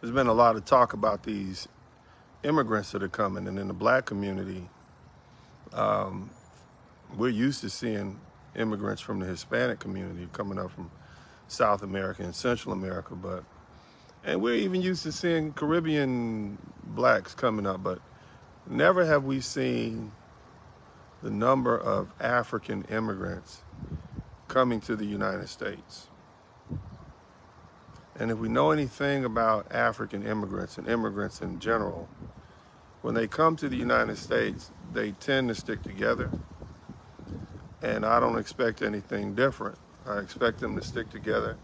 There's been a lot of talk about these immigrants that are coming, and in the black community, we're used to seeing immigrants from the Hispanic community coming up from South America and Central America, and we're even used to seeing Caribbean blacks coming up, but never have we seen the number of African immigrants coming to the United States. And if we know anything about African immigrants and immigrants in general, when they come to the United States, they tend to stick together. And I don't expect anything different. I expect them to stick together.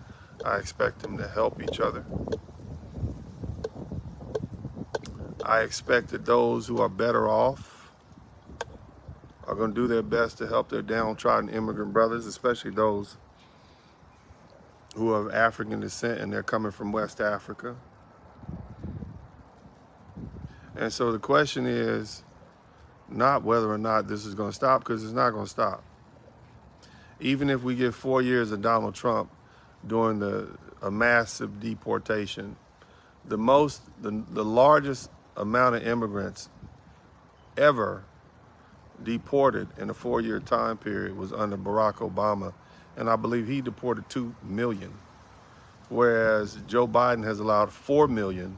I expect them to help each other. I expect that those who are better off are going to do their best to help their downtrodden immigrant brothers, especially those who are of African descent and they're coming from West Africa. And so the question is not whether or not this is going to stop, because it's not going to stop. Even if we get 4 years of Donald Trump doing a massive deportation, the largest amount of immigrants ever deported in a 4-year time period was under Barack Obama, and I believe he deported 2 million, whereas Joe Biden has allowed 4 million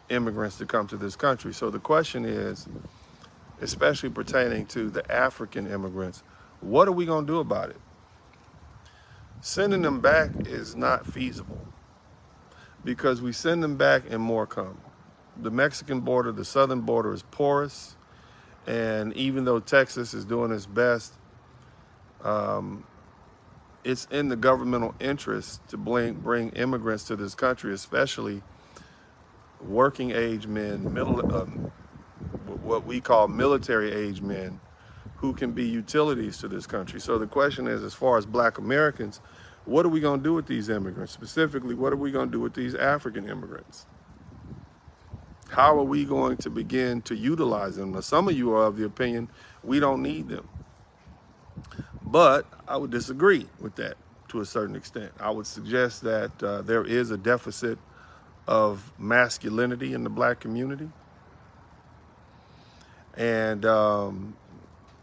immigrants to come to this country. So the question is, especially pertaining to the African immigrants, what are we going to do about it? Sending them back is not feasible, because we send them back and more come. The Mexican border, the southern border is porous, and even though Texas is doing its best, it's in the governmental interest to bring immigrants to this country, especially working age men, what we call military age men, who can be utilities to this country. So the question is, as far as black Americans, what are we going to do with these immigrants? Specifically, what are we going to do with these African immigrants? How are we going to begin to utilize them? Now, some of you are of the opinion we don't need them. But I would disagree with that to a certain extent. I would suggest that there is a deficit of masculinity in the black community. And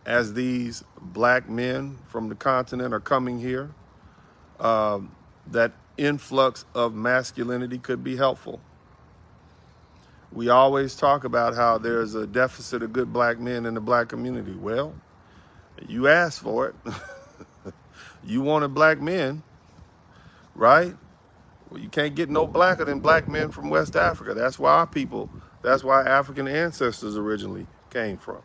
as these black men from the continent are coming here, that influx of masculinity could be helpful. We always talk about how there's a deficit of good black men in the black community. Well, you asked for it. You wanted black men, right? Well, you can't get no blacker than black men from West Africa. That's why that's why African ancestors originally came from.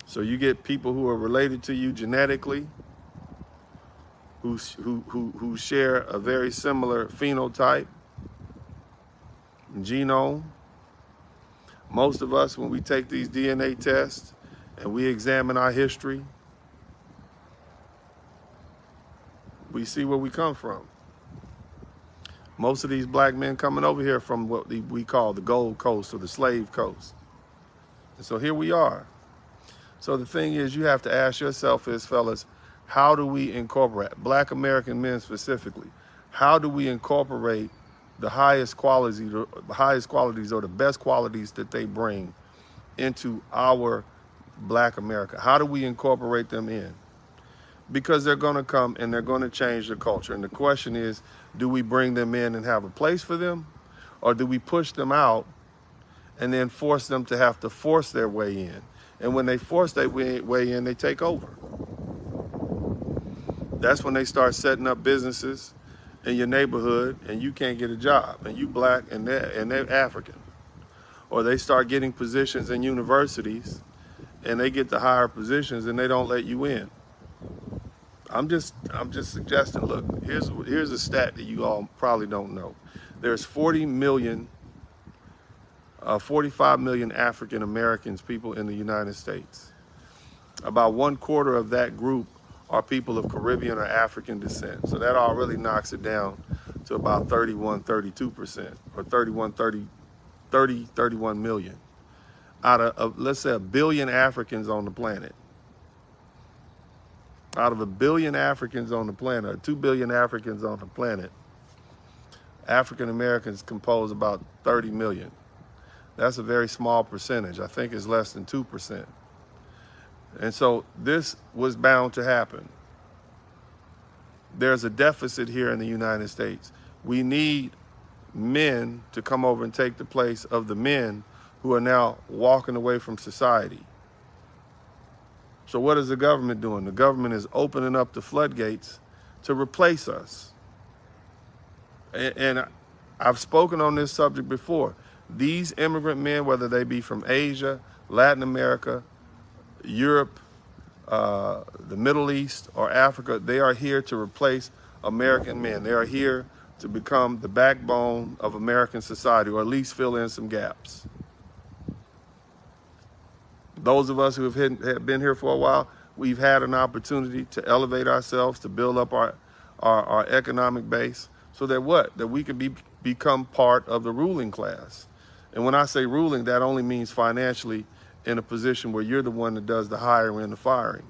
So you get people who are related to you genetically, who share a very similar phenotype, genome. Most of us, when we take these DNA tests and we examine our history, we see where we come from. Most of these black men coming over here from what we call the Gold Coast or the Slave Coast. And so here we are. So the thing is, you have to ask yourself is, fellas, how do we incorporate, black American men specifically, how do we incorporate the highest qualities or the best qualities that they bring into our black America? How do we incorporate them in? Because they're going to come and they're going to change the culture. And the question is, do we bring them in and have a place for them? Or do we push them out and then force them to have to force their way in? And when they force their way in, they take over. That's when they start setting up businesses in your neighborhood and you can't get a job, and you black and they're African. Or they start getting positions in universities and they get the higher positions and they don't let you in. I'm just suggesting, look, here's a stat that you all probably don't know. There's 45 million African Americans people in the United States. About 1/4 of that group are people of Caribbean or African descent. So that already knocks it down to about 32%, or 31 million out of, let's say, 1 billion Africans on the planet. Out of 1 billion Africans on the planet, or 2 billion Africans on the planet, African Americans compose about 30 million. That's a very small percentage. I think it's less than 2%. And so this was bound to happen. There's a deficit here in the United States. We need men to come over and take the place of the men who are now walking away from society. So what is the government doing? The government is opening up the floodgates to replace us. And I've spoken on this subject before. These immigrant men, whether they be from Asia, Latin America, Europe, the Middle East, or Africa, they are here to replace American men. They are here to become the backbone of American society, or at least fill in some gaps. Those of us who have been here for a while, we've had an opportunity to elevate ourselves, to build up our economic base, so that we can become part of the ruling class. And when I say ruling, that only means financially in a position where you're the one that does the hiring and the firing.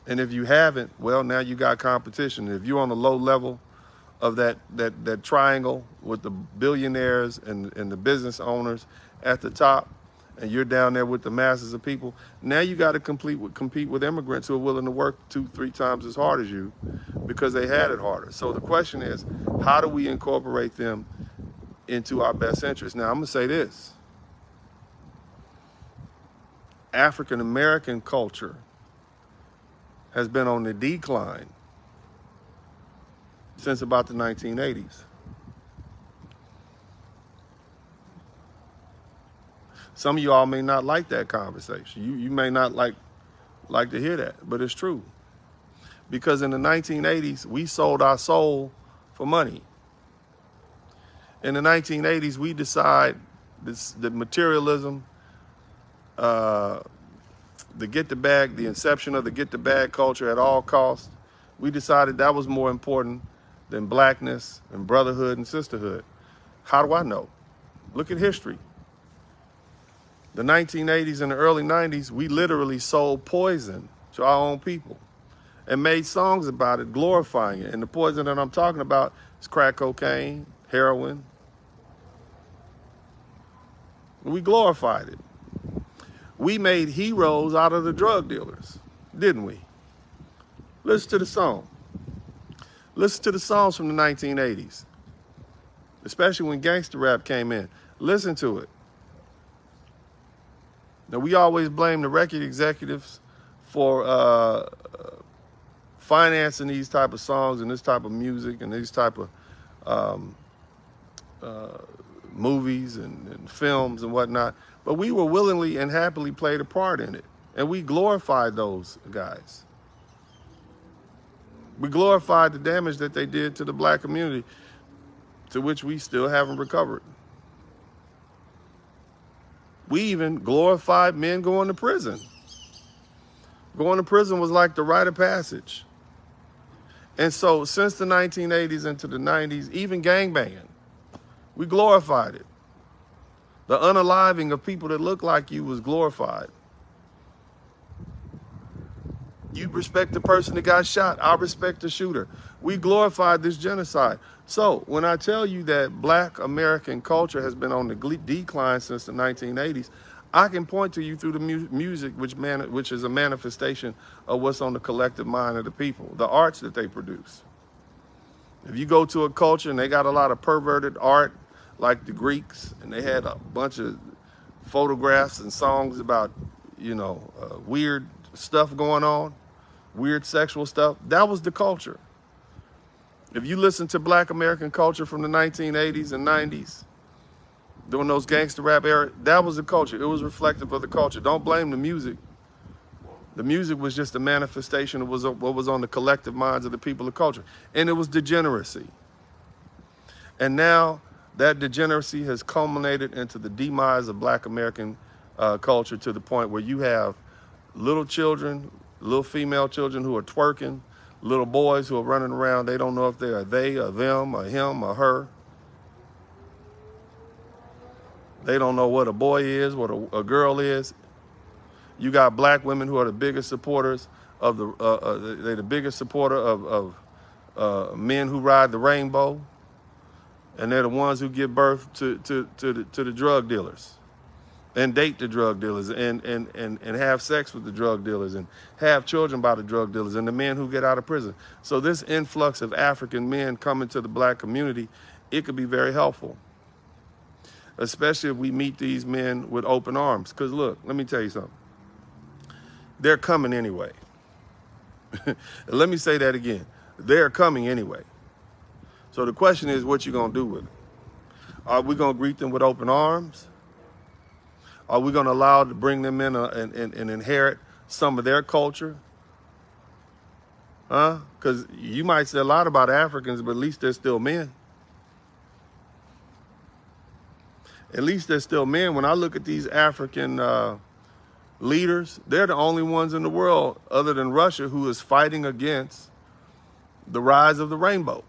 And if you haven't, well, now you got competition. If you're on the low level of that triangle with the billionaires and the business owners at the top, and you're down there with the masses of people, now you got to compete with immigrants who are willing to work 2-3 times as hard as you because they had it harder. So the question is, how do we incorporate them into our best interest? Now, I'm going to say this. African American culture has been on the decline since about the 1980s. Some of you all may not like that conversation. You may not like to hear that, but it's true. Because in the 1980s, we sold our soul for money. In the 1980s, we decide the materialism, the get the bag, the inception of the get the bag culture at all costs, we decided that was more important than blackness and brotherhood and sisterhood. How do I know? Look at history. The 1980s and the early 90s, we literally sold poison to our own people and made songs about it, glorifying it. And the poison that I'm talking about is crack cocaine, heroin. We glorified it. We made heroes out of the drug dealers, didn't we? Listen to the song. Listen to the songs from the 1980s, especially when gangster rap came in. Listen to it. Now, we always blame the record executives for financing these type of songs and this type of music and these type of movies and films and whatnot. But we were willingly and happily played a part in it. And we glorified those guys. We glorified the damage that they did to the black community, to which we still haven't recovered. We even glorified men going to prison. Going to prison was like the rite of passage. And so since the 1980s into the 90s, even gangbanging, we glorified it. The unaliving of people that look like you was glorified. You respect the person that got shot. I respect the shooter. We glorified this genocide. So when I tell you that black American culture has been on the decline since the 1980s, I can point to you through the music, which is a manifestation of what's on the collective mind of the people, the arts that they produce. If you go to a culture and they got a lot of perverted art, like the Greeks, and they had a bunch of photographs and songs about, weird stuff going on, weird sexual stuff, that was the culture. If you listen to black American culture from the 1980s and 90s, during those gangster rap era, that was the culture. It was reflective of the culture. Don't blame the music. The music was just a manifestation of what was on the collective minds of the people of culture. And it was degeneracy. And now that degeneracy has culminated into the demise of black American culture, to the point where you have little children, little female children who are twerking, little boys who are running around. They don't know if they are they or them or him or her. They don't know what a boy is, what a girl is. You got black women who are the biggest supporters of they're the biggest supporter of men who ride the rainbow. And they're the ones who give birth to the drug dealers and date the drug dealers and have sex with the drug dealers and have children by the drug dealers and the men who get out of prison. So this influx of African men coming to the black community, it could be very helpful, especially if we meet these men with open arms. Because look, let me tell you something. They're coming anyway. Let me say that again. They're coming anyway. So the question is, what you gonna do with it? Are we gonna greet them with open arms? Are we gonna allow to bring them in and inherit some of their culture? Huh? Because you might say a lot about Africans, but at least they're still men. At least they're still men. When I look at these African leaders, they're the only ones in the world, other than Russia, who is fighting against the rise of the rainbow.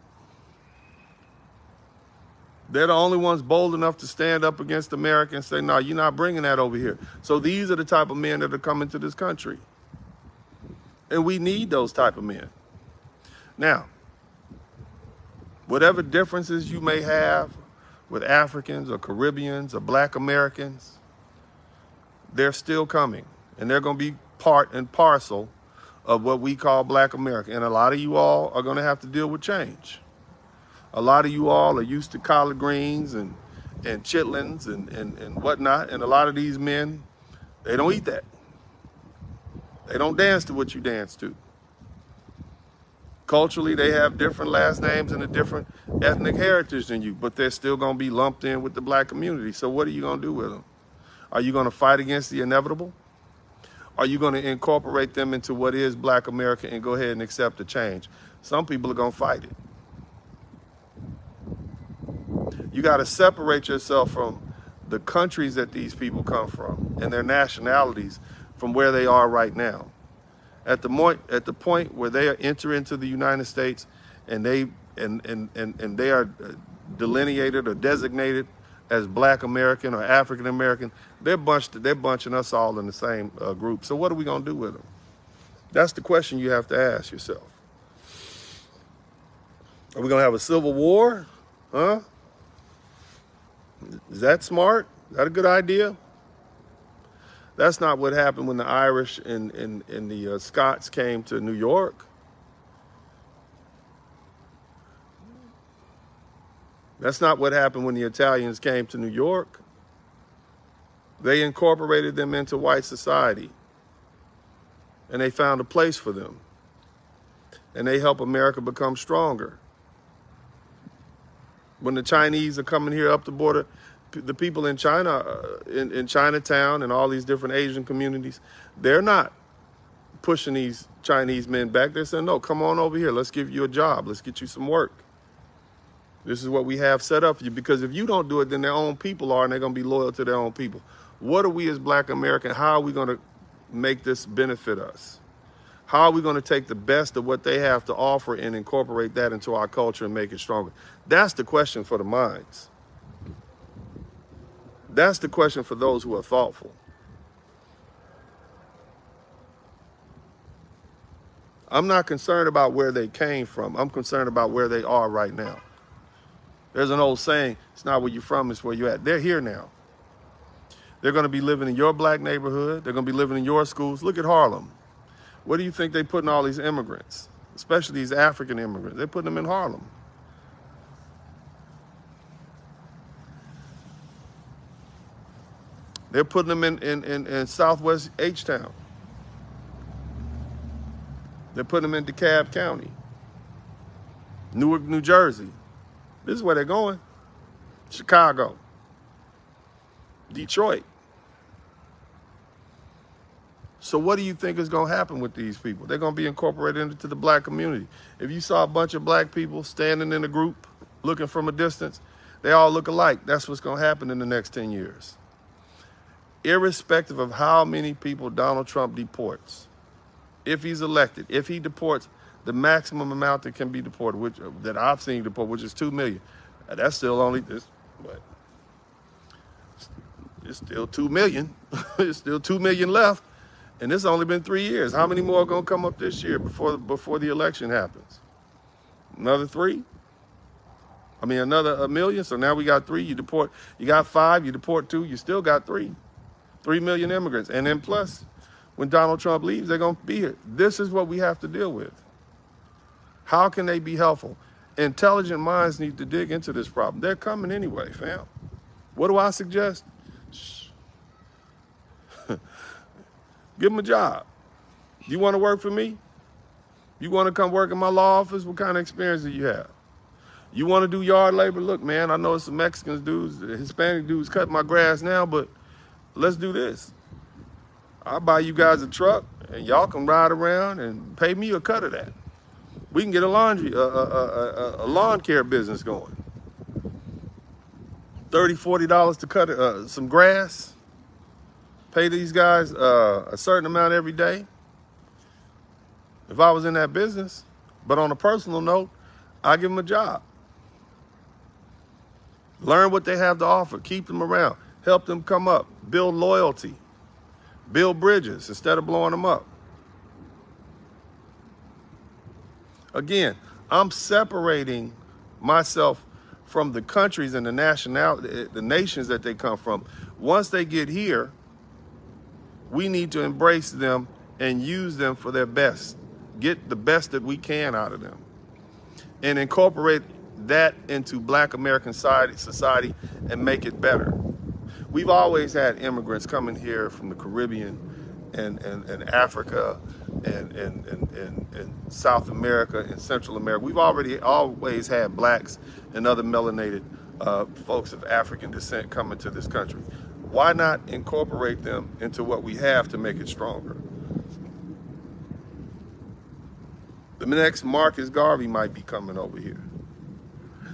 They're the only ones bold enough to stand up against America and say, no, you're not bringing that over here. So these are the type of men that are coming to this country. And we need those type of men. Now, whatever differences you may have with Africans or Caribbeans or Black Americans, they're still coming. And they're going to be part and parcel of what we call Black America. And a lot of you all are going to have to deal with change. A lot of you all are used to collard greens and chitlins and whatnot. And a lot of these men, they don't eat that. They don't dance to what you dance to. Culturally, they have different last names and a different ethnic heritage than you, but they're still going to be lumped in with the black community. So what are you going to do with them? Are you going to fight against the inevitable? Are you going to incorporate them into what is Black America and go ahead and accept the change? Some people are going to fight it. You got to separate yourself from the countries that these people come from and their nationalities from where they are right now. At the point where they enter into the United States and they are delineated or designated as Black American or African American, they're bunching us all in the same group. So what are we going to do with them? That's the question you have to ask yourself. Are we going to have a civil war? Huh? Is that smart? Is that a good idea? That's not what happened when the Irish and the Scots came to New York. That's not what happened when the Italians came to New York. They incorporated them into white society, and they found a place for them, and they helped America become stronger. When the Chinese are coming here up the border, the people in China, in Chinatown and all these different Asian communities, they're not pushing these Chinese men back. They're saying, no, come on over here. Let's give you a job. Let's get you some work. This is what we have set up for you. Because if you don't do it, then their own people are, and they're going to be loyal to their own people. What are we as Black Americans? How are we going to make this benefit us? How are we going to take the best of what they have to offer and incorporate that into our culture and make it stronger? That's the question for the minds. That's the question for those who are thoughtful. I'm not concerned about where they came from. I'm concerned about where they are right now. There's an old saying, it's not where you're from, it's where you're at. They're here now. They're going to be living in your Black neighborhood. They're going to be living in your schools. Look at Harlem. Where do you think they putting all these immigrants, especially these African immigrants? They're putting them in Harlem. They're putting them in Southwest H-Town. They're putting them in DeKalb County, Newark, New Jersey. This is where they're going. Chicago, Detroit. So what do you think is going to happen with these people? They're going to be incorporated into the Black community. If you saw a bunch of Black people standing in a group, looking from a distance, they all look alike. That's what's going to happen in the next 10 years. Irrespective of how many people Donald Trump deports, if he's elected, if he deports the maximum amount that can be deported, that I've seen deported, which is 2 million. That's still only this, but it's still 2 million. It's still 2 million left. And it's only been 3 years. How many more are going to come up this year before the election happens? Another 3? I mean, another 1 million. So now we got 3. You deport. You got 5. You deport 2. You still got 3. 3 million immigrants. And then plus, when Donald Trump leaves, they're going to be here. This is what we have to deal with. How can they be helpful? Intelligent minds need to dig into this problem. They're coming anyway, fam. What do I suggest? Give them a job. You want to work for me? You want to come work in my law office? What kind of experience do you have? You want to do yard labor? Look, man, I know some Mexicans dudes, Hispanic dudes cut my grass now, but let's do this. I'll buy you guys a truck, and y'all can ride around and pay me a cut of that. We can get a lawn care business going. $30, $40 to cut some grass. Pay these guys a certain amount every day. If I was in that business, but on a personal note, I give them a job. Learn what they have to offer. Keep them around. Help them come up. Build loyalty. Build bridges instead of blowing them up. Again, I'm separating myself from the countries and the nations that they come from. Once they get here, we need to embrace them and use them for their best. Get the best that we can out of them. And incorporate that into Black American society and make it better. We've always had immigrants coming here from the Caribbean and Africa and South America and Central America. We've always had blacks and other melanated folks of African descent coming to this country. Why not incorporate them into what we have to make it stronger? The next Marcus Garvey might be coming over here.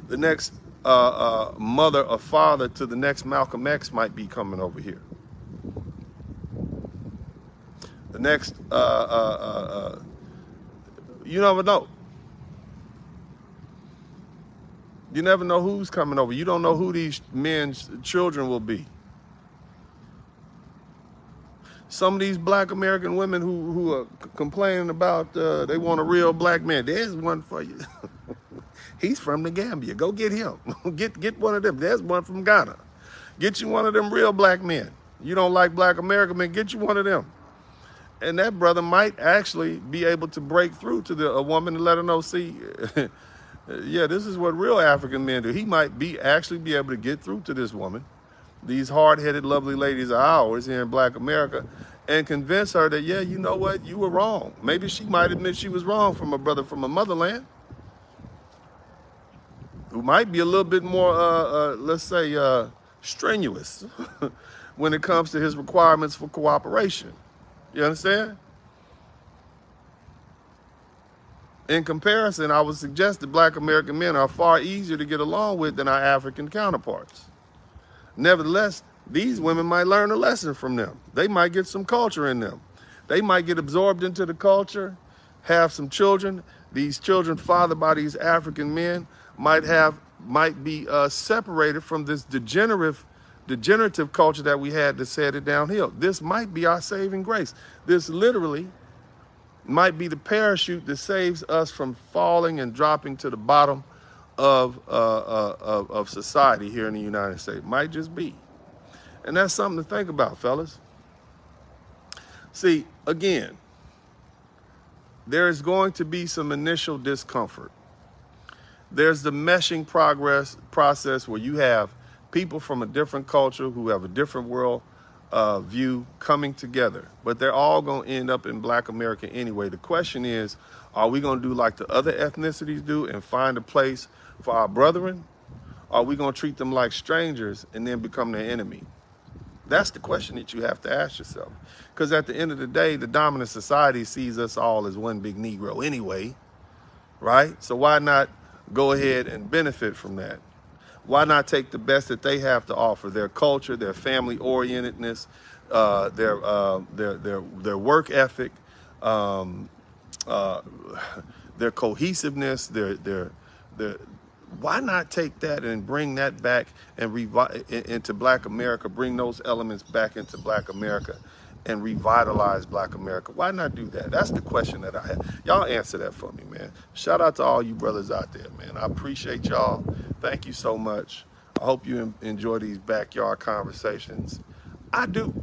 The next mother or father to the next Malcolm X might be coming over here. The next, you never know. You never know who's coming over. You don't know who these men's children will be. Some of these Black American women who are complaining about they want a real black man. There's one for you. He's from the Gambia. Go get him. Get one of them. There's one from Ghana. Get you one of them real black men. You don't like Black American men, get you one of them. And that brother might actually be able to break through to a woman and let her know, see, yeah, this is what real African men do. He might actually be able to get through to this woman, these hard-headed, lovely ladies of ours here in Black America, and convince her that, yeah, you know what, you were wrong. Maybe she might admit she was wrong from a brother from a motherland who might be a little bit more, let's say, strenuous when it comes to his requirements for cooperation. You understand? In comparison, I would suggest that Black American men are far easier to get along with than our African counterparts. Nevertheless, these women might learn a lesson from them. They might get some culture in them. They might get absorbed into the culture, have some children. These children fathered by these African men might be separated from this degenerative culture that we had that's headed downhill. This might be our saving grace. This literally might be the parachute that saves us from falling and dropping to the bottom of society here in the United States. Might just be. And that's something to think about, fellas. See, again, there is going to be some initial discomfort. There's the meshing process where you have people from a different culture who have a different world view coming together, but they're all going to end up in Black America anyway. The question is, are we going to do like the other ethnicities do and find a place for our brethren? Or are we going to treat them like strangers and then become their enemy? That's the question that you have to ask yourself. Because at the end of the day, the dominant society sees us all as one big Negro anyway, right? So why not go ahead and benefit from that? Why not take the best that they have to offer, their culture, their family orientedness, their work ethic, their cohesiveness, their why not take that and bring that back and into Black America, bring those elements back into Black America and revitalize Black America? Why not do that? That's the question that I have. Y'all answer that for me, man. Shout out to all you brothers out there, man. I appreciate y'all. Thank you so much. I hope you enjoy these backyard conversations. I do.